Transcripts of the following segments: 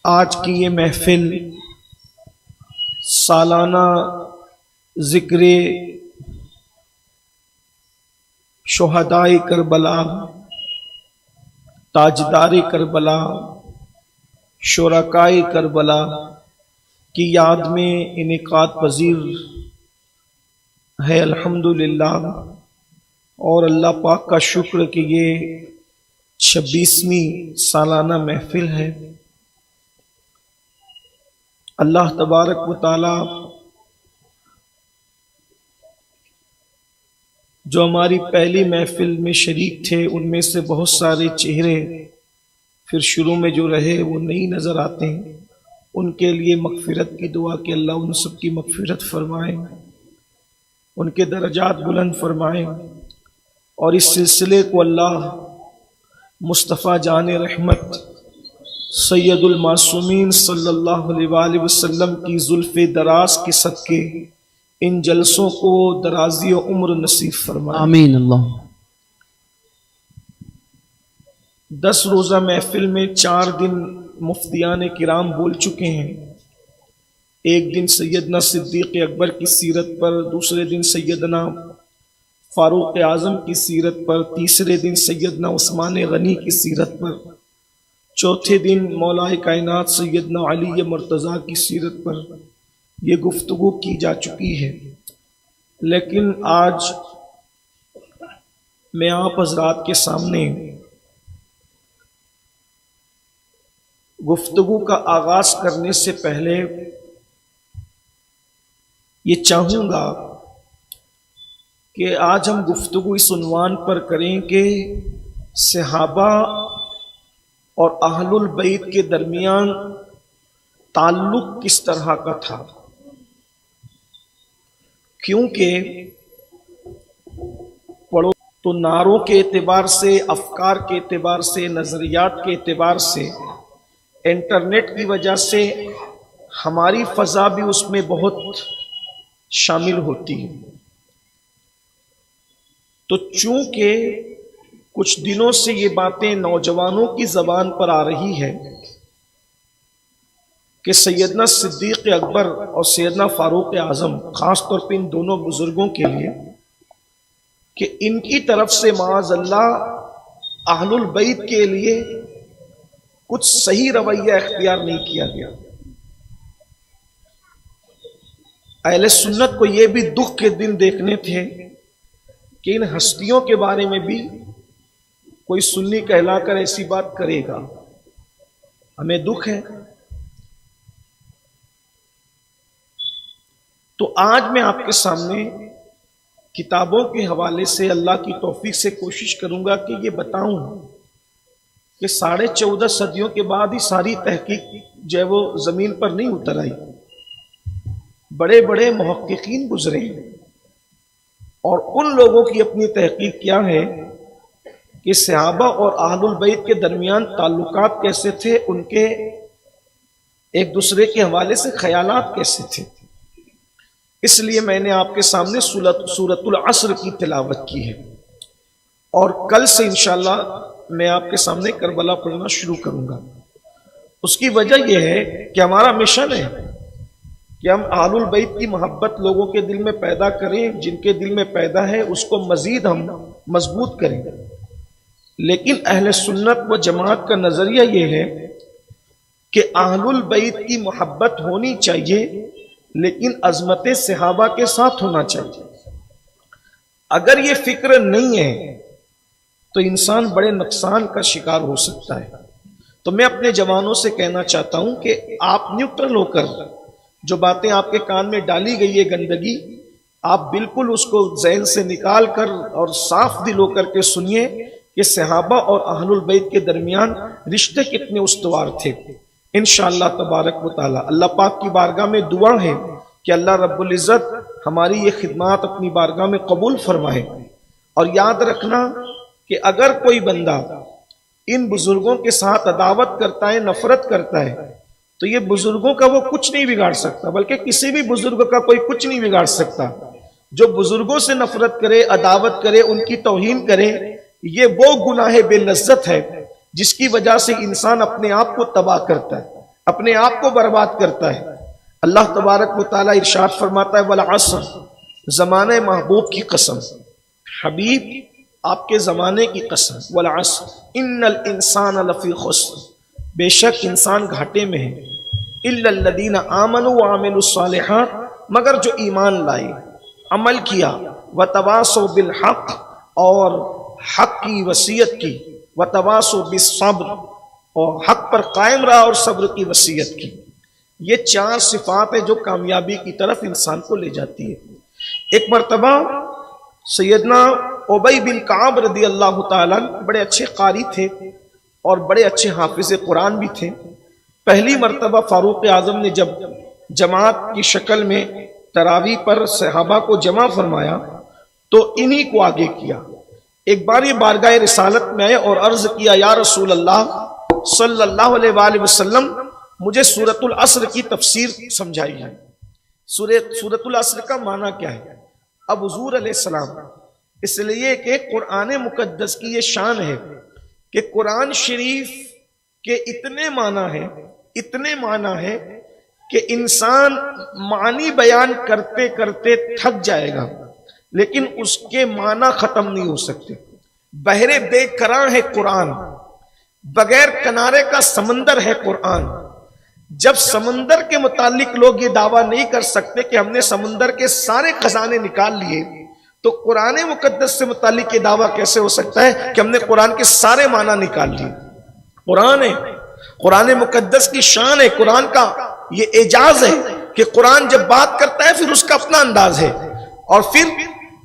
آج کی یہ محفل سالانہ ذکر شہدائے کربلا، تاجدار کربلا، شرکائے کربلا کی یاد میں انعقاد پذیر ہے الحمدللہ، اور اللہ پاک کا شکر کہ یہ 26ویں سالانہ محفل ہے۔ اللہ تبارک و تعالی جو ہماری پہلی محفل میں شریک تھے ان میں سے بہت سارے چہرے پھر شروع میں جو رہے وہ نہیں نظر آتے ہیں، ان کے لیے مغفرت کی دعا کہ اللہ ان سب کی مغفرت فرمائے، ان کے درجات بلند فرمائے، اور اس سلسلے کو اللہ مصطفیٰ جان رحمت سید المعصومین صلی اللہ علیہ وآلہ وسلم کی زلف دراز کے صدقے ان جلسوں کو درازی و عمر نصیب فرمائے، آمین اللہ۔ 10 روزہ محفل میں 4 دن مفتیان کرام بول چکے ہیں۔ ایک دن سیدنا صدیق اکبر کی سیرت پر، دوسرے دن سیدنا فاروق اعظم کی سیرت پر، تیسرے دن سیدنا عثمان غنی کی سیرت پر، چوتھے دن مولا کائنات سیدنا علی مرتضیٰ کی سیرت پر یہ گفتگو کی جا چکی ہے۔ لیکن آج میں آپ حضرات کے سامنے گفتگو کا آغاز کرنے سے پہلے یہ چاہوں گا کہ آج ہم گفتگو اس عنوان پر کریں کہ صحابہ اور اہل البیت کے درمیان تعلق کس طرح کا تھا، کیونکہ پڑھو تو نعروں کے اعتبار سے، افکار کے اعتبار سے، نظریات کے اعتبار سے، انٹرنیٹ کی وجہ سے ہماری فضا بھی اس میں بہت شامل ہوتی ہے۔ تو چونکہ کچھ دنوں سے یہ باتیں نوجوانوں کی زبان پر آ رہی ہے کہ سیدنا صدیق اکبر اور سیدنا فاروق اعظم، خاص طور پہ ان دونوں بزرگوں کے لیے، کہ ان کی طرف سے معاذ اللہ اہل البیت کے لیے کچھ صحیح رویہ اختیار نہیں کیا گیا۔ اہل سنت کو یہ بھی دکھ کے دن دیکھنے تھے کہ ان ہستیوں کے بارے میں بھی کوئی سنی کہلا کر ایسی بات کرے گا، ہمیں دکھ ہے۔ تو آج میں آپ کے سامنے کتابوں کے حوالے سے اللہ کی توفیق سے کوشش کروں گا کہ یہ بتاؤں کہ 14.5 صدیوں کے بعد ہی ساری تحقیق جو ہے وہ زمین پر نہیں اتر آئی، بڑے بڑے محققین گزرے ہیں، اور ان لوگوں کی اپنی تحقیق کیا ہے کہ صحابہ اور اہل البیت کے درمیان تعلقات کیسے تھے، ان کے ایک دوسرے کے حوالے سے خیالات کیسے تھے۔ اس لیے میں نے آپ کے سامنے سورۃ العصر کی تلاوت کی ہے، اور کل سے انشاءاللہ میں آپ کے سامنے کربلا پڑھنا شروع کروں گا۔ اس کی وجہ یہ ہے کہ ہمارا مشن ہے کہ ہم اہل البیت کی محبت لوگوں کے دل میں پیدا کریں، جن کے دل میں پیدا ہے اس کو مزید ہم مضبوط کریں۔ لیکن اہل سنت و جماعت کا نظریہ یہ ہے کہ اہل البیت کی محبت ہونی چاہیے، لیکن عظمت صحابہ کے ساتھ ہونا چاہیے۔ اگر یہ فکر نہیں ہے تو انسان بڑے نقصان کا شکار ہو سکتا ہے۔ تو میں اپنے جوانوں سے کہنا چاہتا ہوں کہ آپ نیوٹرل ہو کر جو باتیں آپ کے کان میں ڈالی گئی ہے گندگی، آپ بالکل اس کو ذہن سے نکال کر اور صاف دل ہو کر کے سنیے کہ صحابہ اور اہل البیت کے درمیان رشتے کتنے استوار تھے۔ انشاءاللہ تبارک و تعالی اللہ پاک کی بارگاہ میں دعا ہے کہ اللہ رب العزت ہماری یہ خدمات اپنی بارگاہ میں قبول فرمائے۔ اور یاد رکھنا کہ اگر کوئی بندہ ان بزرگوں کے ساتھ عداوت کرتا ہے، نفرت کرتا ہے، تو یہ بزرگوں کا وہ کچھ نہیں بگاڑ سکتا، بلکہ کسی بھی بزرگ کا کوئی کچھ نہیں بگاڑ سکتا۔ جو بزرگوں سے نفرت کرے، عداوت کرے، ان کی توہین کرے، یہ وہ گناہ بے لذت ہے جس کی وجہ سے انسان اپنے آپ کو تباہ کرتا ہے۔ اپنے آپ کو برباد کرتا ہے۔ اللہ تبارک و تعالیٰ ارشاد فرماتا ہے والعصر، زمانے محبوب کی قسم، حبیب آپ کے زمانے کی قسم، والعصر ان الانسان لفی خسر، بے شک انسان گھاٹے میں ہے، الا الذین آمنوا وعملوا الصالحات، مگر جو ایمان لائے، عمل کیا، وتواصوا بالحق، اور حق کی وصیت کی، وتواصوا بالصبر، اور حق پر قائم رہا اور صبر کی وصیت کی۔ یہ 4 صفات ہیں جو کامیابی کی طرف انسان کو لے جاتی ہے۔ ایک مرتبہ سیدنا ابی بن کعب رضی اللہ تعالیٰ بڑے اچھے قاری تھے اور بڑے اچھے حافظ قرآن بھی تھے۔ پہلی مرتبہ فاروق اعظم نے جب جماعت کی شکل میں تراویح پر صحابہ کو جمع فرمایا تو انہی کو آگے کیا۔ ایک بار یہ بارگاہ رسالت میں آئے اور عرض کیا یا رسول اللہ صلی اللہ علیہ وآلہ وسلم، مجھے سورۃ العصر کی تفسیر سمجھائی ہے۔ سورۃ العصر کا معنی کیا ہے؟ اب حضور علیہ السلام، اس لیے کہ قرآن مقدس کی یہ شان ہے کہ قرآن شریف کے اتنے معنی ہے کہ انسان معنی بیان کرتے کرتے تھک جائے گا لیکن اس کے معنی ختم نہیں ہو سکتے۔ بحر بے کراں ہے قرآن، بغیر کنارے کا سمندر ہے قرآن۔ جب سمندر کے متعلق لوگ یہ دعویٰ نہیں کر سکتے کہ ہم نے سمندر کے سارے خزانے نکال لیے، تو قرآن مقدس سے متعلق یہ دعویٰ کیسے ہو سکتا ہے کہ ہم نے قرآن کے سارے معنی نکال لیے؟ قرآن ہے، قرآن مقدس کی شان ہے، قرآن کا یہ اعجاز ہے کہ قرآن جب بات کرتا ہے پھر اس کا اپنا انداز ہے، اور پھر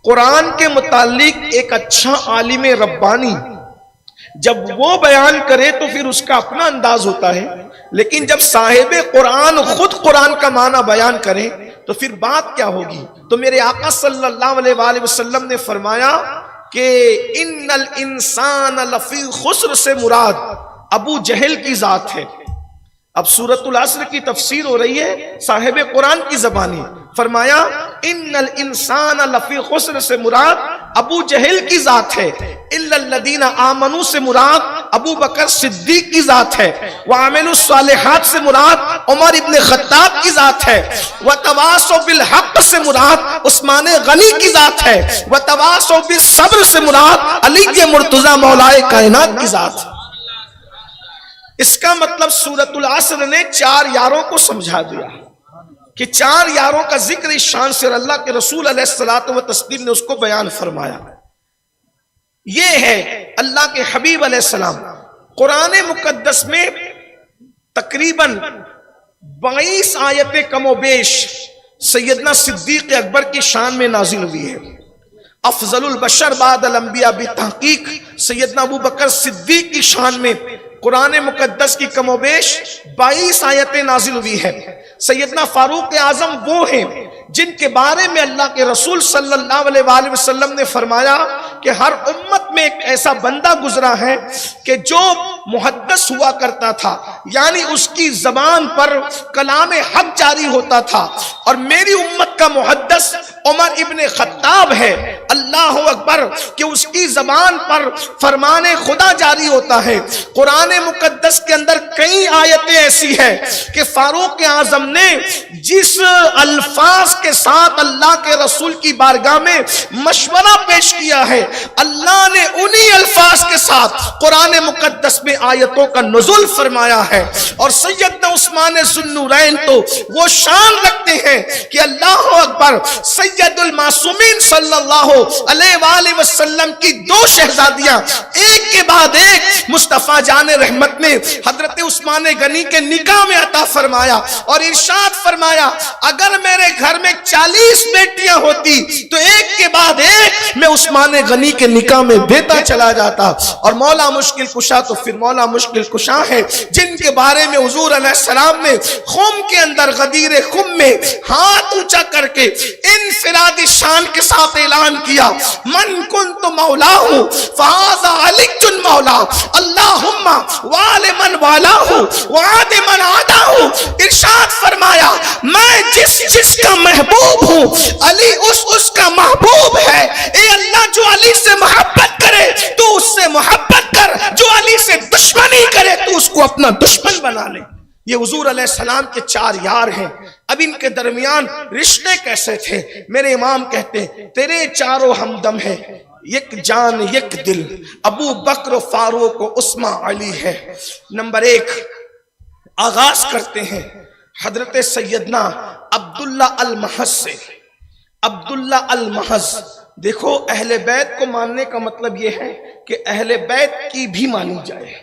قرآن کے متعلق ایک اچھا عالم ربانی جب وہ بیان کرے تو پھر اس کا اپنا انداز ہوتا ہے، لیکن جب صاحب قرآن خود قرآن کا معنی بیان کرے تو پھر بات کیا ہوگی؟ تو میرے آقا صلی اللہ علیہ وآلہ وسلم نے فرمایا کہ ان الانسان لفی خسر سے مراد ابو جہل کی ذات ہے۔ اب سورۃ العصر کی تفسیر ہو رہی ہے صاحب قرآن کی زبانی، فرمایا ان الانسان لفی خسر سے مراد ابو جہل کی ذات ہے، الا الذین آمنوا سے مراد ابو بکر صدیق کی ذات ہے، وعملوا الصالحات سے مراد عمر ابن خطاب کی ذات ہے، وتواصوا بالحق سے مراد عثمان غنی کی ذات ہے، وتواصوا بالصبر سے مراد علی مرتضی مولائے کائنات کی ذات ہے۔ اس کا مطلب سورۃ العصر نے 4 یاروں کو سمجھا دیا کہ 4 یاروں کا ذکر اس شان سے اللہ کے رسول علیہ الصلوۃ والتسلیم نے اس کو بیان فرمایا۔ یہ ہے اللہ کے حبیب علیہ السلام۔ قرآن مقدس میں تقریباً 22 آیتیں کم و بیش سیدنا صدیق اکبر کی شان میں نازل ہوئی ہے۔ افضل البشر بعد الانبیاء بتحقیق سیدنا ابو بکر صدیق کی شان میں قرآن مقدس کی کم و بیش 22 آیتیں نازل ہوئی ہے۔ سیدنا فاروق اعظم وہ ہیں جن کے بارے میں اللہ کے رسول صلی اللہ علیہ وآلہ وسلم نے فرمایا کہ ہر امت میں ایک ایسا بندہ گزرا ہے کہ جو محدث ہوا کرتا تھا، یعنی اس کی زبان پر کلام حق جاری ہوتا تھا، اور میری امت کا محدث عمر ابن خطاب ہے۔ اللہ اکبر کہ اس کی زبان پر فرمان خدا جاری ہوتا ہے۔ قرآن مقدس کے اندر کئی آیتیں ایسی ہیں کہ فاروق اعظم نے جس الفاظ کے ساتھ اللہ کے رسول کی بارگاہ میں مشورہ پیش کیا ہے، اللہ نے انہی الفاظ کے ساتھ قرآن مقدس میں آیتوں کا نزول فرمایا ہے۔ اور سیدنا عثمان ذو النورین تو وہ شان رکھتے ہیں کہ اللہ اکبر سید المعصومین صلی اللہ علیہ وآلہ وسلم کی 2 شہزادیاں ایک کے بعد ایک مصطفیٰ جان رحمت نے حضرت عثمان غنی کے نکاح میں عطا فرمایا، اور ارشاد فرمایا اگر میرے گھر میں 40 بیٹیاں ہوتی تو ایک کے بعد ایک میں عثمان غنی کے نکاح میں دیتا چلا جاتا۔ اور مولا مشکل کشا تو پھر مولا مشکل کشا ہے جن کے بارے میں حضور علیہ السلام نے خم کے اندر غدیر خم میں ہاتھ اونچا کر کے انفرادی شان کے ساتھ اعلان کیا من کنت مولا ہوں فہذا علی مولا اللہم وال من والا ہوں وعاد من عادا ہوں۔ ارشاد فرمایا میں جس کا محبوب ہوں علی اس کا محبوب ہے۔ اے اللہ جو علی سے محبت کرے تو اس سے محبت کر، جو علی سے دشمنی کرے تو اس کو اپنا دشمن بنا لے۔ یہ حضور علیہ السلام کے 4 یار ہیں. اب ان کے درمیان رشتے کیسے تھے؟ میرے امام کہتے ہیں تیرے چاروں ہمدم ہے، یک جان یک دل، ابو بکر و فاروق و عثمان علی ہے. نمبر 1 آغاز کرتے ہیں حضرت سیدنا عبداللہ المحض سے. عبداللہ المحض، دیکھو اہل بیت کو ماننے کا مطلب یہ ہے کہ اہل بیت کی بھی مانی جائے.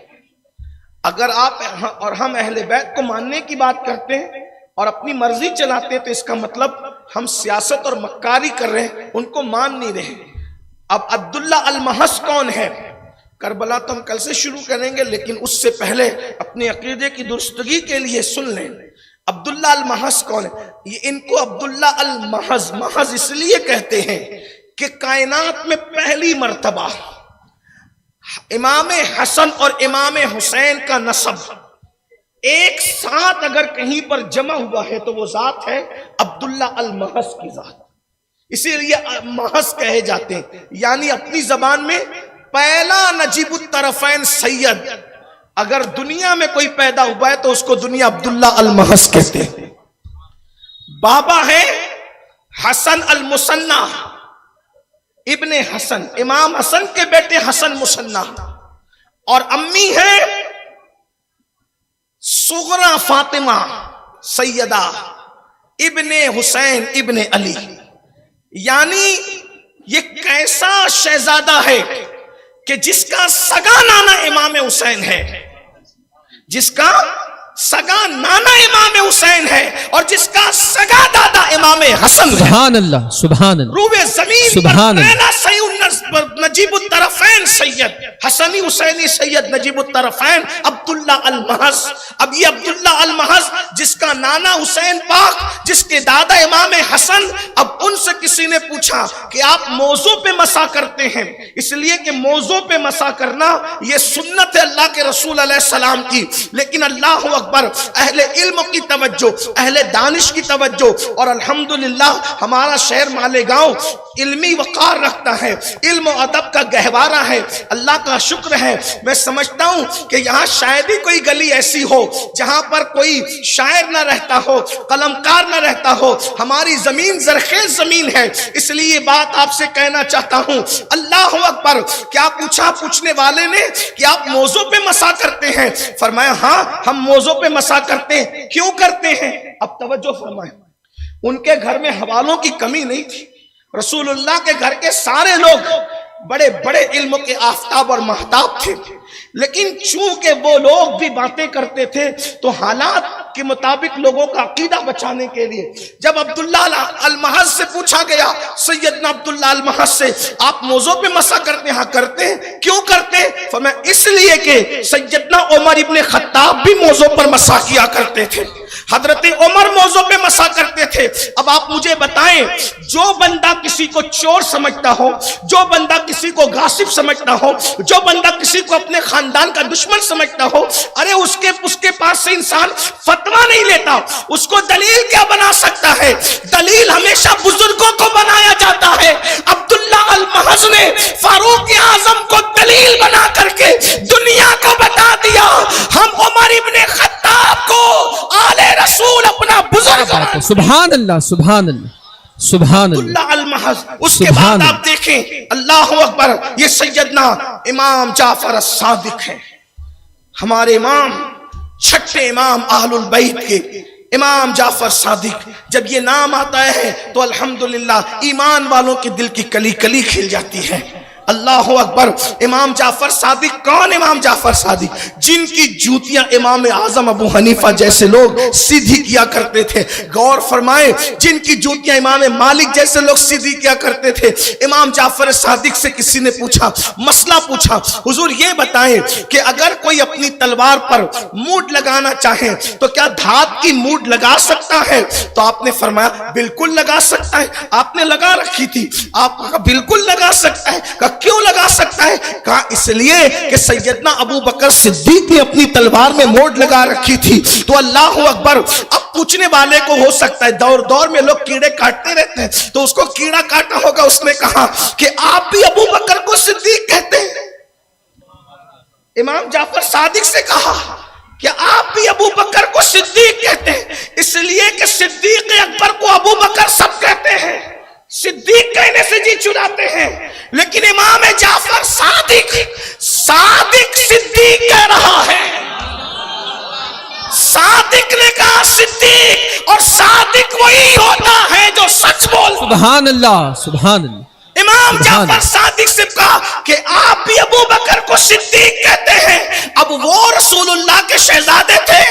اگر آپ اور ہم اہل بیت کو ماننے کی بات کرتے ہیں اور اپنی مرضی چلاتے ہیں تو اس کا مطلب ہم سیاست اور مکاری کر رہے ہیں، ان کو مان نہیں رہے. اب عبداللہ المحض کون ہے؟ کربلا تو ہم کل سے شروع کریں گے، لیکن اس سے پہلے اپنے عقیدے کی درستگی کے لیے سن لیں. عبداللہ المحض کون ہے؟ یہ ان کو عبداللہ المحض محض اس لیے کہتے ہیں کہ کائنات میں پہلی مرتبہ امام حسن اور امام حسین کا نسب ایک ساتھ اگر کہیں پر جمع ہوا ہے تو وہ ذات ہے عبداللہ المحض کی ذات. اسی لیے محض کہے جاتے ہیں، یعنی اپنی زبان میں پہلا نجیب الطرفین سید. اگر دنیا میں کوئی پیدا ہوا ہے تو اس کو دنیا عبداللہ المحض کہتے ہیں. بابا ہے حسن المثنی ابن حسن، امام حسن کے بیٹے حسن مثنی، اور امی ہے صغرا فاطمہ سیدہ ابن حسین ابن علی. یعنی یہ کیسا شہزادہ ہے کہ جس کا سگا نانا امام حسین ہے، جس کا سگا نانا امام حسین ہے اور جس کا سگا دادا امام حسن ہے. سبحان اللہ سبحان اللہ. روئے زمین پر پہلا نجیب الطرفین سید، حسنی حسینی سید نجیب الطرفین عبداللہ المحض. اب یہ عبداللہ المحض جس کا نانا حسین پاک، جس کے دادا امام حسن، اب ان سے کسی نے پوچھا کہ آپ موضوع پہ مسا کرتے ہیں، اس لیے کہ موضوع پہ مسا کرنا یہ سنت ہے اللہ کے رسول علیہ السلام کی. لیکن اللہ اکبر، اہل علم کی توجہ، اہل دانش کی توجہ، اور الحمدللہ ہمارا شہر مالیگاؤں علمی وقار رکھتا ہے، علم و ادب کا گہوارہ ہے. اللہ کا شکر ہے. میں سمجھتا ہوں کہ یہاں شاید ہی کوئی گلی ایسی ہو جہاں پر کوئی شاعر نہ رہتا ہو، قلمکار نہ رہتا ہو. ہماری زمین زرخیز زمین ہے. اس لیے یہ بات آپ سے کہنا چاہتا ہوں. اللہ اکبر. کیا پوچھا پوچھنے والے نے کہ آپ موضوع پہ مسا کرتے ہیں؟ فرمایا ہاں ہم موضوع پہ مسا کرتے ہیں. کیوں کرتے ہیں؟ اب توجہ فرمائیں. ان کے گھر میں حوالوں کی کمی نہیں تھی. رسول اللہ کے گھر کے سارے لوگ بڑے بڑے علم کے آفتاب اور مہتاب تھے، لیکن چونکہ وہ لوگ بھی باتیں کرتے تھے تو حالات کے مطابق لوگوں کا عقیدہ بچانے کے لیے جب عبداللہ المحض سے پوچھا گیا، سیدنا عبداللہ المحض سے، آپ موضوع پہ مسا کرتے ہیں؟ ہاں کرتے ہیں. کیوں کرتے ہیں؟ فرمایا اس لیے کہ سیدنا عمر ابن خطاب بھی موضوع پر مسا کیا کرتے تھے، حضرت عمر موضوع پہ مسا کرتے تھے. اب آپ مجھے بتائیں، جو بندہ کسی کو چور سمجھتا ہو، جو بندہ کسی کو غاصب سمجھتا ہو، جو بندہ کسی کو اپنے خاندان کا دشمن سمجھتا ہو، ارے اس کے پاس سے انسان فتویٰ نہیں لیتا. اس کو دلیل کیا بنا سکتا ہے؟ دلیل ہمیشہ بزرگوں کو بنایا جاتا ہے. عبداللہ المحض نے فاروق اعظم کو دلیل بنا کر کے دنیا کو بتا دیا ہم عمر ابن خطاب کو آل رسول اپنا بزرگ. سبحان اللہ سبحان اللہ سبحان اللہ المحض. اس کے بعد آپ دیکھیں، اللہ اکبر، یہ سیدنا امام جعفر الصادق ہیں. ہمارے امام، چھٹے امام اہل البیت کے امام جعفر صادق. جب یہ نام آتا ہے تو الحمدللہ ایمان والوں کے دل کی کلی کلی کھل جاتی ہے. اللہ اکبر. امام جعفر صادق کون؟ امام جعفر صادق جن کی جوتیاں امام اعظم ابو حنیفہ جیسے لوگ سیدھی کیا کرتے تھے. غور فرمائیں، جن کی جوتیاں امام مالک جیسے لوگ سیدھی کیا کرتے تھے. امام جعفر صادق سے کسی نے پوچھا، مسئلہ پوچھا، حضور یہ بتائیں کہ اگر کوئی اپنی تلوار پر موڈ لگانا چاہے تو کیا دھات کی موڈ لگا سکتا ہے؟ تو آپ نے فرمایا بالکل لگا سکتا ہے. آپ نے لگا رکھی تھی. آپ کہا بالکل لگا سکتا ہے. کیوں لگا سکتا ہے؟ کہا اس لیے کہ سیدنا ابو بکر صدیق نے اپنی تلوار میں موڑ لگا رکھی تھی. تو اللہ اکبر. اب پوچھنے والے کو ہو سکتا ہے دور دور میں لوگ کیڑے کاٹتے رہتے ہیں تو اس کو کیڑا کاٹا ہوگا. اس نے کہا کہ آپ بھی ابو بکر کو صدیق کہتے ہیں. امام جعفر صادق سے کہا کہ آپ بھی ابو بکر کو صدیق کہتے ہیں، اس لیے کہ صدیق اکبر کو ابو بکر سب کہتے ہیں، صدیق کہنے سے جی چراتے ہیں، لیکن امام جعفر صادق صدیق کہہ رہا ہے۔ صادق نے کہا صدیق، اور صادق وہی ہوتا ہے جو سچ بولتا۔ سبحان اللہ، سبحان اللہ۔ امام جعفر صادق سے کہا کہ آپ بھی ابو بکر کو صدیق کہتے ہیں، اب وہ رسول اللہ کے شہزادے تھے،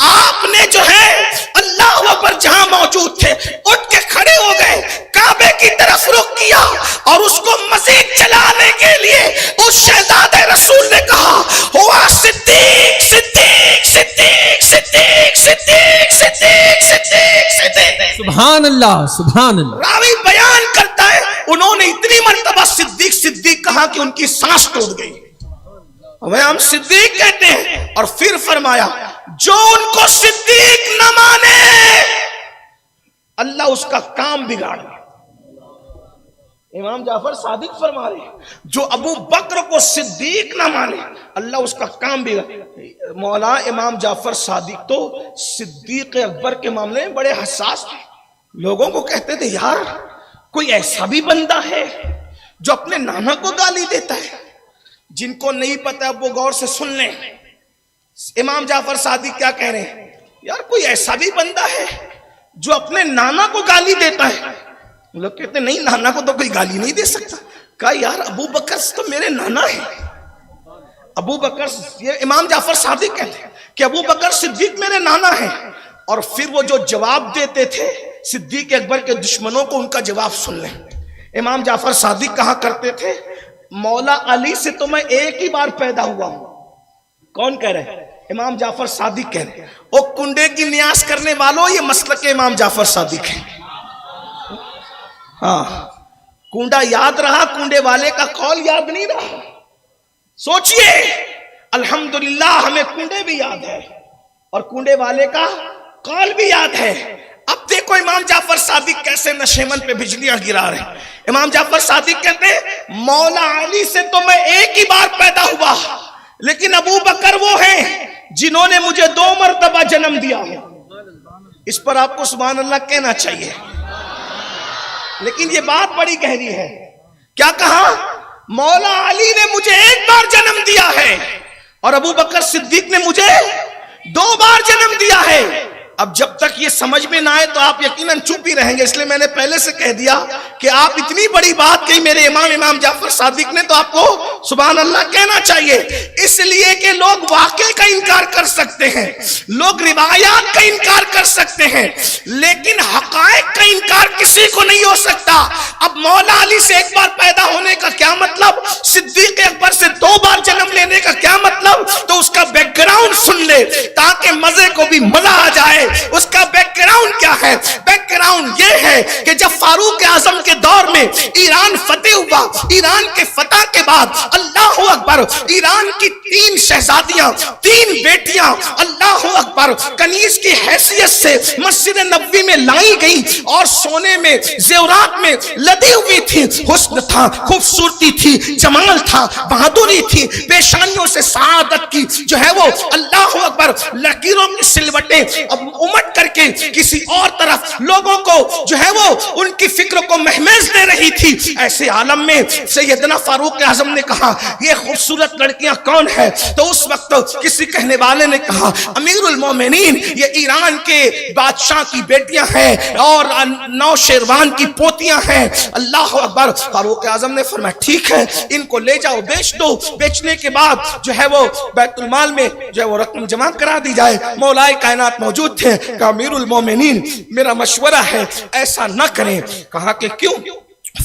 آپ نے جو ہے اللہ اکبر جہاں موجود تھے اٹھ کے کھڑے ہو گئے، کعبے کی طرف رخ کیا، اور اس کو مزید چلانے کے لیے اس شہزادے رسول نے کہا ہوا صدیق صدیق صدیق صدیق صدیق صدیق صدیق صدیق۔ سبحان اللہ، سبحان اللہ۔ راوی بیان کرتا ہے انہوں نے اتنی مرتبہ صدیق صدیق کہا کہ ان کی سانس ٹوٹ گئی، ہمیں ہم صدیق کہتے ہیں، اور پھر فرمایا جو ان کو صدیق نہ مانے اللہ اس کا کام بگاڑا۔ امام جعفر صادق فرما رہے ہیں جو ابو بکر کو صدیق نہ مانے اللہ اس کا کام بگاڑا۔ مولا امام جعفر صادق تو صدیق اکبر کے معاملے میں بڑے حساس تھے، لوگوں کو کہتے تھے یار کوئی ایسا بھی بندہ ہے جو اپنے نانا کو گالی دیتا ہے۔ جن کو نہیں پتا وہ غور سے سن لیں، امام جعفر صادق کیا کہہ رہے ہیں، یار کوئی ایسا بھی بندہ ہے جو اپنے نانا کو گالی دیتا ہے۔ لوگ کہتے ہیں نہیں، نانا کو تو کوئی گالی نہیں دے سکتا۔ کہا یار ابو بکر تو میرے نانا ہے، ابو بکر، یہ امام جعفر صادق کہتے ہیں کہ ابو بکر صدیق میرے نانا ہے۔ اور پھر وہ جو جواب دیتے تھے صدیق اکبر کے دشمنوں کو، ان کا جواب سن لیں۔ امام جعفر صادق کہا کرتے تھے مولا علی سے تو میں ایک ہی بار پیدا ہوا ہوں۔ کون کہہ رہے ہیں؟ امام جعفر صادق کہہ رہے ہیں۔ وہ کنڈے کی نیاز کرنے والوں، یہ مسلک امام جعفر صادق ہے۔ ہاں، کنڈا یاد رہا، کنڈے والے کا قول یاد نہیں رہا۔ سوچئے الحمدللہ ہمیں کنڈے بھی یاد ہے اور کنڈے والے کا قول بھی یاد ہے۔ اب دیکھو امام جعفر صادق کیسے نشیمن پہ بجلیاں گرا رہے ہیں۔ امام جعفر صادق کہتے ہیں مولا علی سے تو میں ایک ہی بار پیدا ہوا، لیکن ابو بکر وہ ہیں جنہوں نے مجھے 2 مرتبہ جنم دیا ہے۔ اس پر آپ کو سبحان اللہ کہنا چاہیے، لیکن یہ بات بڑی گہری ہے۔ کیا کہا؟ مولا علی نے مجھے 1 بار جنم دیا ہے اور ابو بکر صدیق نے مجھے 2 بار جنم دیا ہے۔ اب جب تک یہ سمجھ میں نہ آئے تو آپ یقیناً چپ ہی رہیں گے، اس لیے میں نے پہلے سے کہہ دیا کہ آپ اتنی بڑی بات کہی میرے امام جعفر صادق نے، تو آپ کو سبحان اللہ کہنا چاہیے، اس لیے کہ لوگ واقعے کا انکار کر سکتے ہیں، لوگ روایات کا انکار کر سکتے ہیں، لیکن حقائق کا انکار کسی کو نہیں ہو سکتا۔ اب مولا علی سے 1 بار پیدا ہونے کا کیا مطلب، صدیق اکبر سے 2 بار جنم لینے کا کیا مطلب، تو اس کا بیک گراؤنڈ سن لے تاکہ مزے کو بھی مزہ آ جائے۔ اس کا بیک گراؤنڈ کیا ہے؟ بیک گراؤنڈ یہ ہے کہ جب فاروق اعظم کے دور میں ایران فتح ہوا، ایران کے فتح کے بعد اللہ اکبر، ایران کی 3 شہزادیاں، 3 بیٹیاں اللہ اکبر کنیز کی حیثیت سے مسجد نبوی میں لائی گئی، اور سونے میں زیورات میں لدی ہوئی تھی، حسن تھا، خوبصورتی تھی، جمال تھا، بہادری تھی، پیشانیوں سے سعادت کی جو ہے وہ اللہ اکبر لکیروں کی سلوٹیں امٹ کر کے کسی اور طرف لوگوں کو جو ہے وہ ان کی فکر کو مہمیز دے رہی تھی۔ ایسے عالم میں سیدنا فاروق اعظم نے کہا یہ خوبصورت لڑکیاں کون ہیں؟ تو اس وقت کسی کہنے والے نے کہا امیر المومنین یہ ایران کے بادشاہ کی بیٹیاں ہیں اور نوشیروان کی پوتیاں ہیں۔ اللہ اکبر، فاروق اعظم نے فرمایا ٹھیک ہے ان کو لے جاؤ، بیچ دو، بیچنے کے بعد جو ہے وہ بیت المال میں جو ہے وہ رقم جمع کرا دی جائے۔ مولائے کائنات موجود تھے کہ امیر المومنین میرا مشورہ ہے ایسا نہ کریں۔ کہا کہ کیوں؟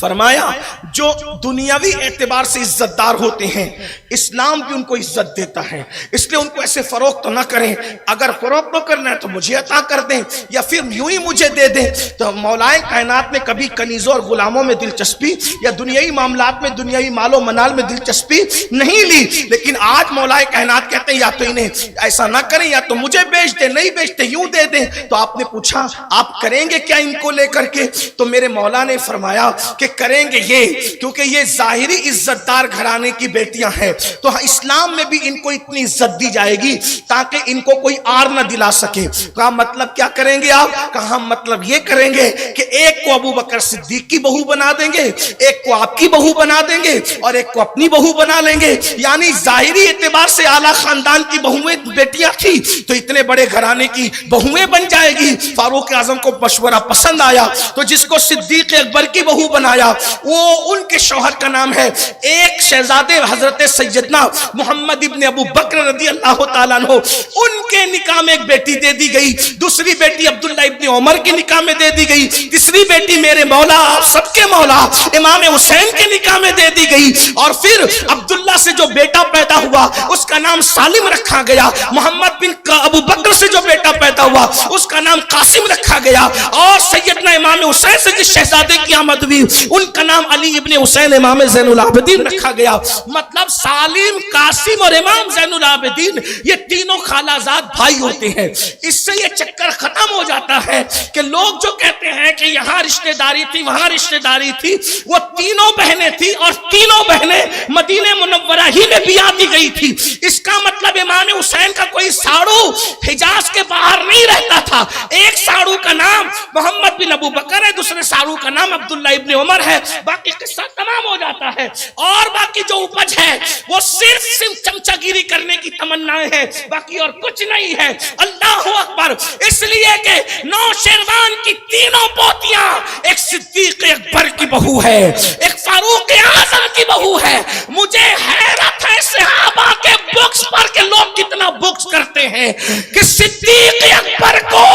فرمایا جو دنیاوی اعتبار سے عزت دار ہوتے ہیں اسلام بھی ان کو عزت دیتا ہے، اس لیے ان کو ایسے فروخت نہ کریں، اگر فروخت نہ کرنا ہے تو مجھے عطا کر دیں یا پھر یوں ہی مجھے دے دیں۔ تو مولائے کائنات نے کبھی کنیزوں اور غلاموں میں دلچسپی یا دنیائی معاملات میں دنیائی مال و منال میں دلچسپی نہیں لی، لیکن آج مولائے کائنات کہتے ہیں یا تو انہیں ایسا نہ کریں یا تو مجھے بیچ دیں، نہیں بیچتے یوں دے دیں۔ تو آپ نے پوچھا آپ کریں گے کیا ان کو لے کر کے؟ تو میرے مولا نے فرمایا کہ کریں گے یہ، کیونکہ یہ ظاہری عزت دار گھرانے کی بیٹیاں ہیں، تو اسلام میں بھی ان کو اتنی عزت دی جائے گی تاکہ ان کو کوئی آر نہ دلا سکے۔ کہا مطلب کیا کریں گے آپ؟ کہا مطلب یہ کریں گے کہ ایک کو ابو بکر صدیق کی بہو بنا دیں گے، ایک کو آپ کی بہو بنا دیں گے، اور ایک کو اپنی بہو بنا لیں گے۔ یعنی ظاہری اعتبار سے اعلیٰ خاندان کی بہویں بیٹیاں تھی تو اتنے بڑے گھرانے کی بہویں بن جائے گی۔ فاروق اعظم کو مشورہ پسند آیا تو جس کو صدیق اکبر کی بہو بنایا وہ ان کے شوہر کا نام ہے، ایک شہزادے حضرت سیدنا محمد ابن ابو بکر رضی اللہ تعالیٰ عنہ، ان کے نکاح میں ایک بیٹی دے دی گئی، دوسری بیٹی عبداللہ ابن عمر کے نکاح میں دے دی گئی، تیسری بیٹی میرے مولا آپ سب کے مولا امام حسین کے نکاح میں دے دی گئی، اور پھر عبداللہ سے جو بیٹا پیدا ہوا اس کا نام سالم رکھا گیا، محمد بن ابو بکر سے جو بیٹا پیدا ہوا اس کا نام قاسم رکھا گیا، اور سیدنا امام حسین سے جس شہزادے کی آمد ہوئی ان کا نام علی ابن حسین امام زین العابدین رکھا گیا۔ مطلب سالم، قاسم اور امام زین العابدین یہ تینوں خالہ زاد بھائی ہوتے ہیں۔ اس سے یہ چکر ختم ہو جاتا ہے کہ لوگ جو کہتے ہیں کہ یہاں رشتہ داری تھی وہاں رشتہ داری تھی، وہ تینوں بہنیں تھی اور تینوں بہنیں مدینہ منورہ ہی میں بیاہ دی گئی تھی۔ اس کا مطلب امام حسین کا کوئی ساڑو حجاز کے باہر نہیں رہتا تھا، ایک ساڑو کا نام محمد بن ابو بکر ہے، دوسرے ساڑو کا نام عبداللہ ابن عمر ہے، باقی قصہ تمام ہو جاتا ہے، اور باقی جو اپج ہے وہ صرف چمچہ گیری کرنے کی تمنائیں ہیں، باقی اور کچھ نہیں ہے۔ اللہ اکبر! اس لیے کہ نوشیروان کی تینوں پوتیاں، ایک صدیق اکبر کی بہو ہے، ایک فاروق اعظم کی بہو ہے۔ مجھے حیرت ہے صحابہ کے بکس پر کہ لوگ کتنا بکس کرتے ہیں کہ صدیق اکبر کو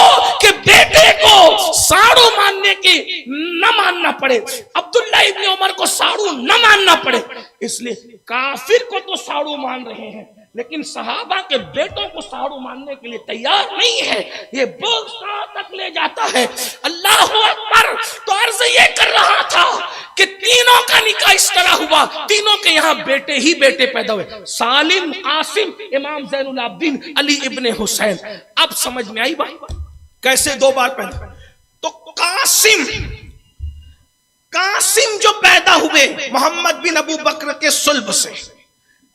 کہ بیٹے کو ساڑو ماننے کی نہ ماننا پڑے، عبداللہ ابن عمر کو ساڑو نہ ماننا پڑے۔ اس لیے کافر کو تو ساڑو مان رہے ہیں لیکن صحابہ کے بیٹوں کو ساڑو ماننے کے لیے تیار نہیں ہے۔ یہ بغض کہاں تک لے جاتا ہے؟ اللہ اکبر! تو عرض یہ کر رہا تھا کہ تینوں کا نکاح اس طرح ہوا، تینوں کے یہاں بیٹے ہی بیٹے پیدا ہوئے، سالم، قاسم، امام زین العابدین، علی ابن حسین۔ اب سمجھ میں آئی بات کیسے دو بار پیدا؟ تو قاسم جو پیدا ہوئے محمد بن ابو بکر کے صلب سے،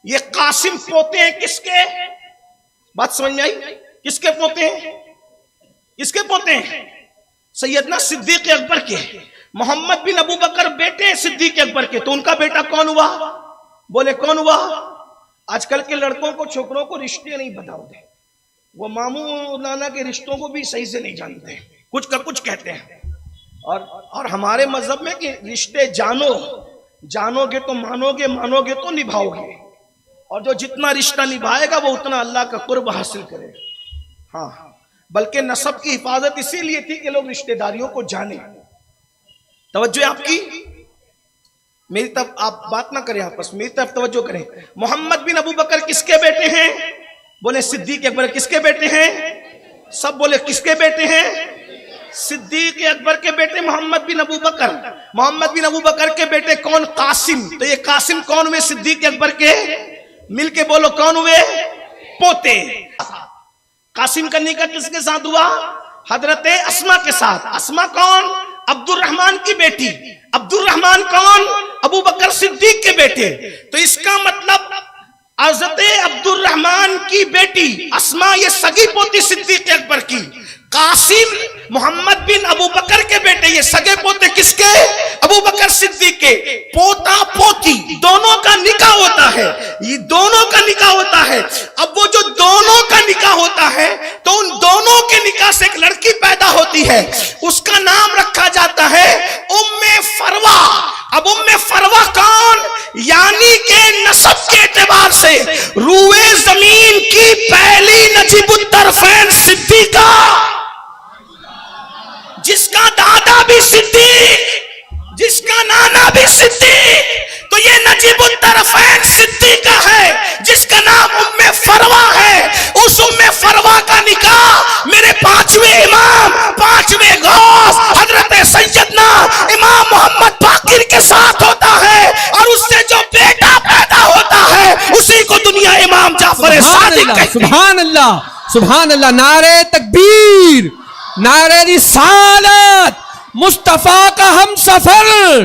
یہ قاسم پوتے ہیں کس کے؟ بات سمجھ میں آئی؟ کس کے پوتے ہیں؟ کس کے پوتے ہیں؟ سیدنا صدیق اکبر کے۔ محمد بن ابو بکر بیٹے ہیں صدیق اکبر کے، تو ان کا بیٹا کون ہوا؟ بولے کون ہوا؟ آج کل کے لڑکوں کو، چھوکروں کو رشتے نہیں بتاتے، وہ ماموں نانا کے رشتوں کو بھی صحیح سے نہیں جانتے، کچھ کا کچھ کہتے ہیں۔ اور ہمارے مذہب میں کہ رشتے جانو گے تو مانو گے، مانو گے تو نبھاؤ گے، اور جو جتنا رشتہ نبھائے گا وہ اتنا اللہ کا قرب حاصل کرے گا۔ ہاں، بلکہ نسب کی حفاظت اسی لیے تھی کہ لوگ رشتہ داریوں کو جانیں۔ توجہ آپ کی، میری طرف آپ بات نہ کریں، آپس میری طرف توجہ کریں۔ محمد بن ابو بکر کس کے بیٹے ہیں؟ بولے صدیق اکبر کس کے بیٹے ہیں؟ سب بولے کس کے بیٹے ہیں؟ صدیق اکبر کے بیٹے محمد بن ابو بکر۔ محمد بن ابو بکر کے بیٹے کون؟ قاسم۔ تو یہ قاسم کون ہوئے؟ صدیق اکبر کے، مل کے بولو کون ہوئے؟ پوتے۔ قاسم کا نکاح کس کے ساتھ ہوا؟ حضرت اسما کے ساتھ۔ اسما کون؟ عبد الرحمن کی بیٹی۔ عبد الرحمن کون؟ ابو بکر صدیق کے بیٹے۔ تو اس کا مطلب حضرت عبد الرحمن کی بیٹی اسما یہ سگی پوتی صدیق اکبر کی، قاسم محمد بن ابو بکر کے بیٹے یہ سگے پوتے کس کے؟ ابو بکر صدیق کے۔ پوتا پوتی دونوں کا نکاح ہوتا ہے، یہ دونوں کا نکاح ہوتا ہے۔ اب وہ جو دونوں کا نکاح ہوتا ہے تو ان دونوں کے نکاح سے ایک لڑکی پیدا ہوتی ہے، اس کا نام رکھا جاتا ہے ام فروا۔ اب ام فروا کون؟ یعنی کہ نسب کے اعتبار سے روئے زمین کی پہلی نجیب الطرفین صدیقہ، جس کا دادا بھی صدیق، جس کا نانا بھی صدیق، تو یہ نجیب الطرفین صدیقہ ہے جس کا نام ام فروا ہے۔ اس ام فروا کا نکاح میرے پانچویں امام، پانچویں غوث حضرت سیدنا امام محمد باقر کے ساتھ ہوتا ہے، اور اس سے جو بیٹا پیدا ہوتا ہے اسی کو دنیا امام جعفر صادق کہتے ہیں۔ سبحان اللہ، سبحان اللہ، نعرہ تکبیر، نعرہ رسالت، مصطفیٰ کا ہم سفر،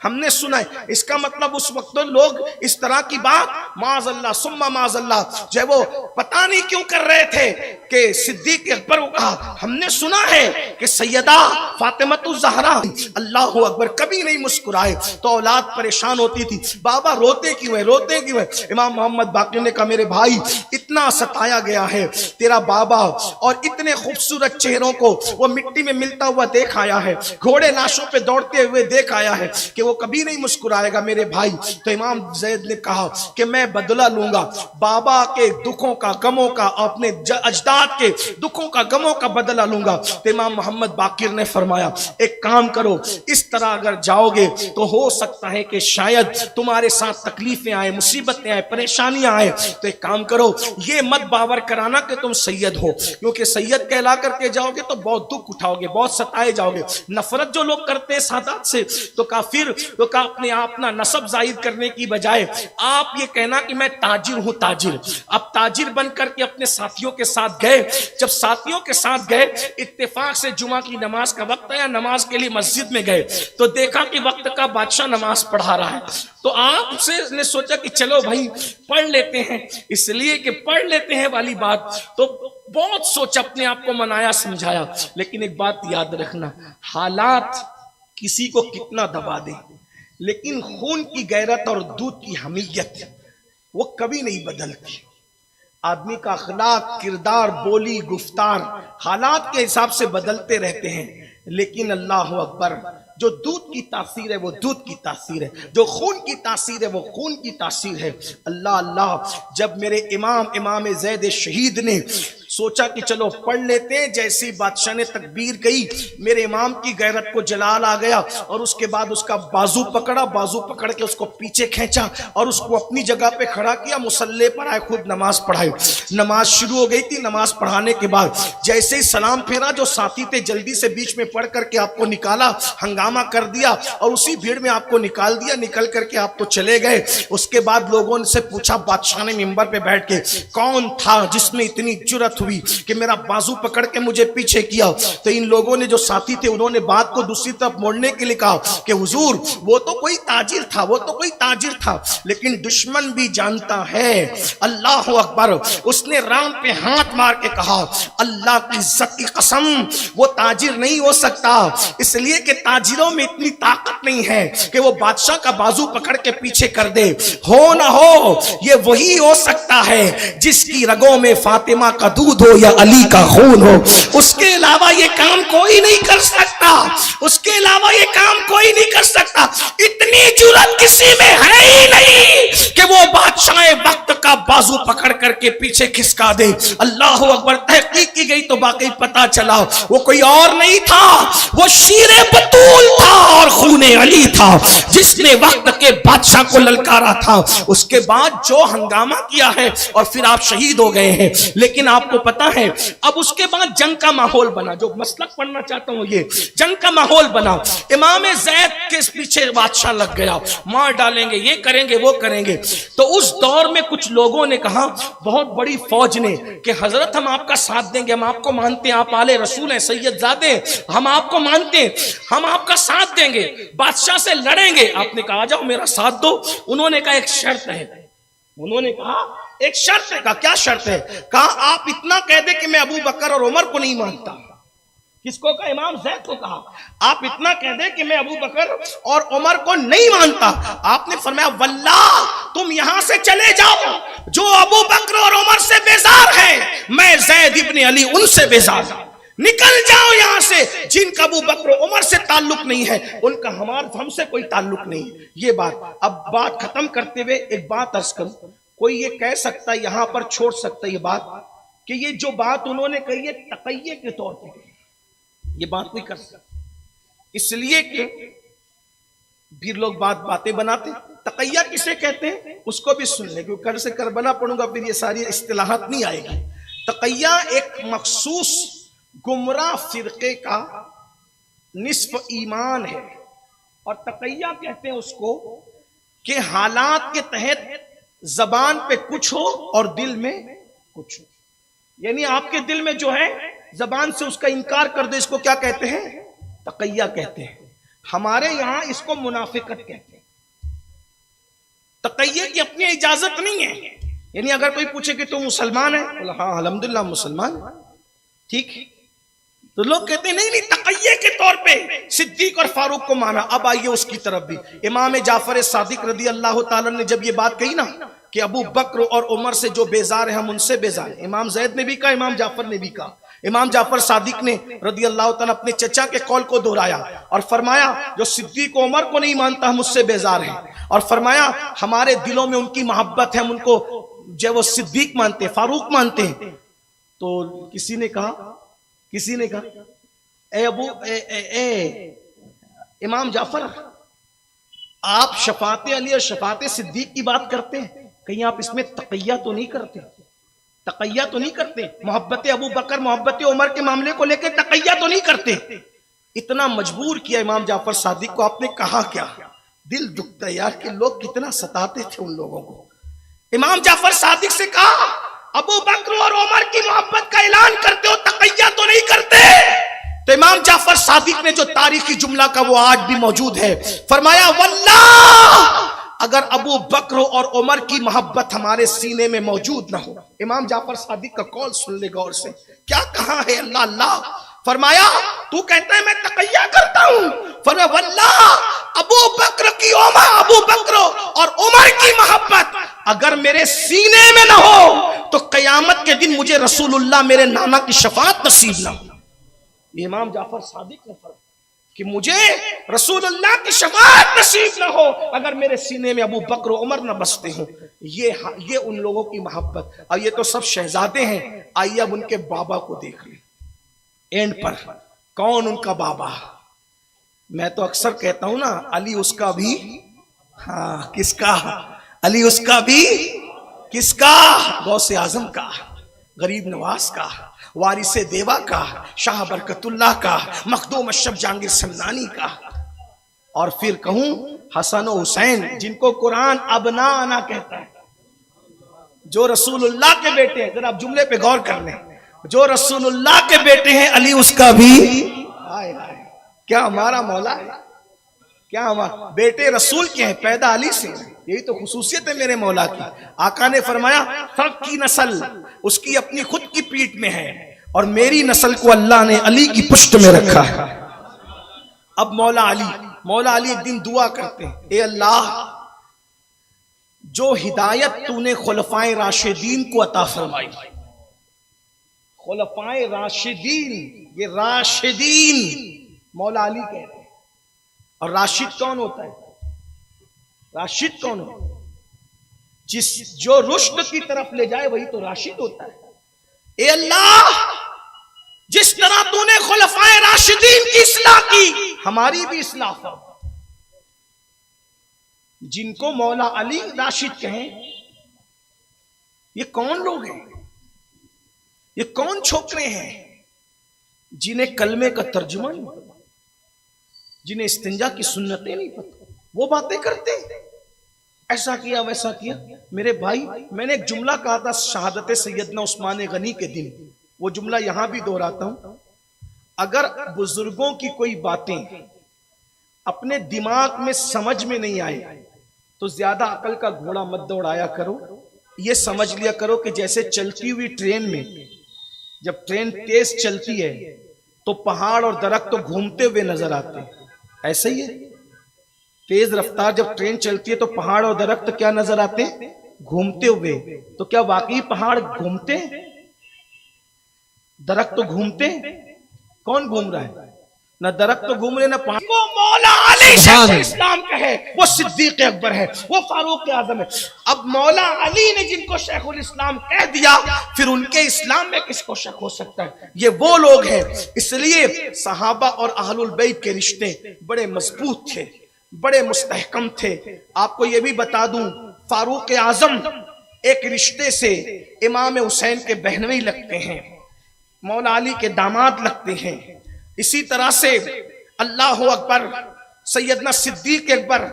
ہم نے سنا ہے. اس کا مطلب اس وقت تو لوگ اس طرح کی بات معاذ اللہ ثم معاذ اللہ جو وہ پتہ نہیں کیوں کر رہے تھے کہ صدیق اکبر کو کہا ہم نے سنا ہے کہ سیدہ فاطمہ الزہرا اللہ اکبر کبھی نہیں مسکرائے تو اولاد پریشان ہوتی تھی. بابا روتے کیوں ہیں روتے کیوں ہیں؟ امام محمد باقر نے کہا میرے بھائی اتنا ستایا گیا ہے تیرا بابا اور اتنے خوبصورت چہروں کو وہ مٹی میں ملتا ہوا دیکھ آیا ہے, گھوڑے لاشوں پہ دوڑتے ہوئے دیکھ آیا ہے کہ وہ کبھی نہیں مسکرائے گا میرے بھائی. تو امام زید نے کہا کہ میں بدلہ لوں گا بابا کے دکھوں کا غموں کا اپنے اجداد کے دکھوں کا غموں کا بدلہ لوں گا. تو امام محمد باقر نے فرمایا ایک کام کرو اس طرح اگر جاؤ گے تو ہو سکتا ہے کہ شاید تمہارے ساتھ تکلیفیں آئے مصیبتیں آئے پریشانیاں آئے. تو ایک کام کرو یہ مت باور کرانا کہ تم سید ہو, کیونکہ سید کہلا کر کے جاؤ گے تو بہت دکھ اٹھاؤ گے بہت ستائے جاؤ گے. نفرت جو لوگ کرتے ہیں سادات سے تو کافر تو کا اپنے اپنا نسب زائد کرنے کی بجائے آپ یہ کہنا کہ میں تاجر ہوں تاجر. اب تاجر بن کر کے اپنے ساتھیوں کے ساتھ گئے, جب ساتھیوں کے ساتھ گئے اتفاق سے جمعہ کی نماز کا وقت آیا, نماز کے لیے مسجد میں گئے تو دیکھا کہ وقت کا بادشاہ نماز پڑھا رہا ہے. تو آپ سے نے سوچا کہ چلو بھائی پڑھ لیتے ہیں, اس لیے کہ پڑھ لیتے ہیں والی بات تو بہت سوچا اپنے آپ کو منایا سمجھایا. لیکن ایک بات یاد رکھنا حالات کسی کو کتنا دبا دے لیکن خون کی غیرت اور دودھ کی حمیت وہ کبھی نہیں بدلتی. آدمی کا اخلاق کردار بولی گفتار حالات کے حساب سے بدلتے رہتے ہیں, لیکن اللہ اکبر جو دودھ کی تاثیر ہے وہ دودھ کی تاثیر ہے, جو خون کی تاثیر ہے وہ خون کی تاثیر ہے. اللہ اللہ جب میرے امام زید شہید نے سوچا کہ چلو پڑھ لیتے ہیں, جیسی بادشاہ نے تکبیر کہی میرے امام کی غیرت کو جلال آ گیا اور اس کے بعد اس کا بازو پکڑ کے اس کو پیچھے کھینچا اور اس کو اپنی جگہ پہ کھڑا کیا, مصلی پر آئے خود نماز پڑھائی. نماز شروع ہو گئی تھی, نماز پڑھانے کے بعد جیسے ہی سلام پھیرا جو ساتھی تھے جلدی سے بیچ میں پڑھ کر کے آپ کو نکالا, ہنگامہ کر دیا اور اسی بھیڑ میں آپ کو نکال دیا, نکل کر کے آپ تو چلے گئے. اس کے بعد لوگوں نے سے پوچھا بادشاہ نے منبر پہ بیٹھ کے کون تھا جس میں اتنی جرت ہوئی کہ میرا بازو پکڑ کے مجھے پیچھے کیا. تو ان لوگوں نے جو ساتھی تھے انہوں نے بات کو دوسری طرف موڑنے کے لیے کہا کہ حضور وہ تو کوئی تاجر تھا لیکن دشمن بھی جانتا ہے. اللہ اکبر. اس نے رام پہ ہاتھ مار کے کہا اللہ کی عزت کی قسم وہ تاجر نہیں ہو سکتا, اس لیے کہ تاجروں میں اتنی طاقت نہیں ہے کہ وہ بادشاہ کا بازو پکڑ کے پیچھے کر دے. ہو نہ ہو یہ وہی ہو سکتا ہے جس کی رگوں میں فاطمہ کا دودھ ہو یا علی کا خون ہو, اس کے علاوہ یہ کام کوئی نہیں کر سکتا, اس کے علاوہ یہ کام کوئی نہیں کر سکتا. اتنی جرات کسی میں ہے ہی نہیں کہ وہ بادشاہ وقت کا بازو پکڑ کر کے پیچھے کھسکا دے. اللہ اکبر. تحقیق کی گئی تو باقی پتا چلا وہ کوئی اور نہیں تھا, وہ شیر بطول تھا اور خون علی تھا جس نے وقت کے بادشاہ کو للکارا تھا. اس کے بعد جو ہنگامہ کیا ہے اور پھر آپ شہید ہو گئے ہیں. لیکن آپ کو پتا ہے اب اس کے بعد جنگ کا ماحول بنا, جو مسلک پڑھنا چاہتا ہوں یہ جنگ کا ماحول بنا. امام زید کے پیچھے بادشاہ لگ گیا, مار ڈالیں گے یہ کریں گے وہ کریں گے. تو اس دور میں کچھ لوگوں نے کہا بہت بڑی فوج نے کہ حضرت ہم آپ کا ساتھ دیں گے, ہم آپ کو مانتے ہیں, آپ آلے رسول ہیں سید زادے, ہم آپ کو مانتے ہیں, ہم آپ کا ساتھ دیں گے, بادشاہ سے لڑیں گے. آپ نے کہا جاؤ میرا ساتھ دو. انہوں نے کہا ایک شرط ہے, انہوں نے کہا ایک شرط ہے. کہا کیا شرط ہے؟ کہا آپ اتنا کہہ دے کہ میں ابو بکر اور عمر کو نہیں مانتا. کس کو کہا؟ امام زید کو کہا آپ اتنا کہہ دے کہ میں ابو بکر اور عمر کو نہیں مانتا. آپ نے فرمایا واللہ تم یہاں سے چلے جاؤ, جو ابو بکر اور عمر سے بیزار ہیں میں زید ابن علی ان سے بیزار ہوں. نکل جاؤ یہاں سے. جن کا ابو بکر و عمر سے تعلق نہیں ہے ان کا ہم سے کوئی تعلق نہیں. یہ بات اب بات ختم کرتے ہوئے ایک بات عرض کروں. کوئی یہ کہہ سکتا ہے یہاں پر چھوڑ سکتا ہے یہ بات کہ یہ جو بات انہوں نے کہی ہے تقیہ کے طور پر, یہ بات نہیں کر سکتا, اس لیے کہ پھر لوگ باتیں بناتے. تقیہ کسے کہتے ہیں اس کو بھی سن لیں, کیونکہ کل سے کربلا پڑھوں گا پھر یہ ساری اصطلاحات نہیں آئے گی. تقیہ ایک مخصوص گمراہ فرقے کا نصف ایمان ہے, اور تقیہ کہتے ہیں اس کو کہ حالات کے تحت زبان پہ کچھ ہو اور دل میں کچھ ہو. یعنی آپ کے دل میں جو ہے زبان سے اس کا انکار کر دے, اس کو کیا کہتے ہیں؟ تقیہ کہتے ہیں. ہمارے یہاں اس کو منافقت کہتے ہیں. تقیہ کی اپنی اجازت نہیں ہے. یعنی اگر کوئی پوچھے کہ تو مسلمان ہے، بولا ہاں الحمدللہ مسلمان، ٹھیک ہے، تو لوگ کہتے ہیں نہیں تقیہ کے طور پہ صدیق اور فاروق کو مانا. اب آئیے اس کی طرف بھی. امام جعفر صادق رضی اللہ تعالیٰ نے جب یہ بات کہی نا کہ ابو بکر اور عمر سے جو بیزار ہیں ہم ان سے بیزار ہیں، امام زید نے بھی کہا، امام جعفر نے بھی کہا. امام جعفر صادق نے رضی اللہ تعالیٰ اپنے چچا کے قول کو دہرایا اور فرمایا جو صدیق و عمر کو نہیں مانتا ہم اس سے بیزار ہیں، اور فرمایا ہمارے دلوں میں ان کی محبت ہے، ہم ان کو جو وہ صدیق مانتے ہیں، فاروق مانتے ہیں. تو کسی نے کہا اے امام جعفر، آپ شفاعت علی اور شفاعت صدیق کی بات کرتے ہیں، کہیں آپ اس میں تقیہ تو نہیں کرتے؟ محبت ابو بکر محبت عمر کے معاملے کو لے کے تقیہ تو نہیں کرتے؟ اتنا مجبور کیا امام جعفر صادق کو. آپ نے کہا کیا؟ دل دکھتا ہے یار کہ لوگ کتنا ستاتے تھے ان لوگوں کو. امام جعفر صادق سے کہا ابو بکر اور عمر کی محبت کا اعلان کرتے ہو، تقیہ تو نہیں کرتے؟ تو امام جعفر صادق نے جو تاریخی جملہ کا وہ آج بھی موجود ہے، فرمایا واللہ اگر ابو بکر اور عمر کی محبت ہمارے سینے میں موجود نہ ہو. امام جعفر صادق کا قول سن لے غور سے، کیا کہا ہے؟ اللہ اللہ. فرمایا تو کہتا ہے میں تقیہ کرتا ہوں، فرمایا واللہ ابو بکر اور عمر کی محبت اگر میرے سینے میں نہ ہو تو قیامت کے دن مجھے رسول اللہ میرے نانا کی شفاعت نصیب نہ ہو. امام جعفر صادق نے فرمایا کہ مجھے رسول اللہ کی شفاعت نصیب نہ ہو اگر میرے سینے میں ابو بکر و عمر نہ بستے ہوں. یہ ان لوگوں کی محبت. اور یہ تو سب شہزادے ہیں. آئیے اب ان کے بابا کو دیکھ لیں اینڈ پر. کون ان کا بابا؟ میں تو اکثر کہتا ہوں نا، علی اس کا بھی، ہاں کس کا؟ علی اس کا بھی، کس کا؟ غوث اعظم کا، غریب نواز کا، وارث دیوا کا، شاہ برکت اللہ کا، مخدوم اشرف جہانگیر سمنانی کا. اور پھر کہوں حسن و حسین جن کو قرآن ابنانا کہتا ہے، جو رسول اللہ کے بیٹے ہیں. ذرا آپ جملے پہ غور کر لیں، جو رسول اللہ کے بیٹے ہیں علی اس کا بھی. کیا ہمارا مولا ہے؟ کیا ہمارا بیٹے رسول کے ہیں، پیدا علی سے. یہی تو خصوصیت ہے میرے مولا کی. آقا نے فرمایا سب کی نسل اس کی اپنی خود کی پیٹ میں ہے، اور میری نسل کو اللہ نے علی کی پشت میں رکھا ہے. اب مولا علی ایک دن دعا کرتے ہیں، اے اللہ جو ہدایت تو نے خلفائے راشدین کو عطا فرمائی. خلفائے راشدین، یہ راشدین مولا علی کہتے ہیں. اور راشد کون ہوتا ہے؟ راشد کون ہوتا ہے؟ جو رشد کی طرف لے جائے وہی تو راشد ہوتا ہے. اے اللہ جس طرح تو نے خلفائے راشدین کی اصلاح کی، ہماری بھی اصلاح فرما. جن کو مولا علی راشد کہیں، یہ کون لوگ ہیں؟ یہ کون چھوکرے ہیں جنہیں کلمے کا ترجمہ نہیں پتا، جنہیں استنجا کی سنتیں نہیں پتا، وہ باتیں کرتے ہیں ایسا کیا ویسا کیا. میرے بھائی میں نے ایک جملہ کہا تھا شہادت سیدنا عثمان غنی کے دن، وہ جملہ یہاں بھی دہراتا ہوں. اگر بزرگوں کی کوئی باتیں اپنے دماغ میں سمجھ میں نہیں آئے تو زیادہ عقل کا گھوڑا مت دوڑایا کرو. یہ سمجھ لیا کرو کہ جیسے چلتی ہوئی ٹرین میں جب ٹرین تیز چلتی ہے تو پہاڑ اور درخت تو گھومتے ہوئے نظر آتے ہیں، ایسا ہی ہے. تیز رفتار جب ٹرین چلتی ہے تو پہاڑ اور درخت کیا نظر آتے ہیں؟ گھومتے ہوئے. تو کیا واقعی پہاڑ گھومتے ہیں؟ درخت تو گھومتے ہیں؟ کون گھوم رہا ہے؟ نہ درخت تو گھوم رہے نہ پہاڑ. وہ مولا علی شیخ الاسلام کا ہے، وہ صدیق اکبر ہے، وہ فاروق اعظم ہے. اب مولا علی نے جن کو شیخ الاسلام کہہ دیا، پھر ان کے اسلام میں کس کو شک ہو سکتا ہے؟ یہ وہ لوگ ہیں. اس لیے صحابہ اور اہل البیت کے رشتے بڑے مضبوط تھے، بڑے مستحکم تھے. آپ کو یہ بھی بتا دوں فاروق اعظم ایک رشتے سے امام حسین کے بہنوئی لگتے ہیں، مولا علی کے داماد لگتے ہیں. اسی طرح سے اللہ اکبر سیدنا صدیق اکبر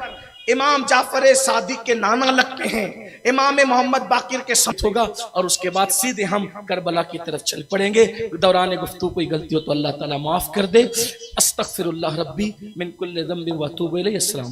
امام جعفر صادق کے نانا لگتے ہیں. امام محمد باقر کے ساتھ ہوگا اور اس کے بعد سیدھے ہم کربلا کی طرف چل پڑیں گے. دوران گفتگو کوئی غلطی ہو تو اللہ تعالیٰ معاف کر دے. استغفر اللہ ربی من کل ذنب و اتوب الیہ. السلام.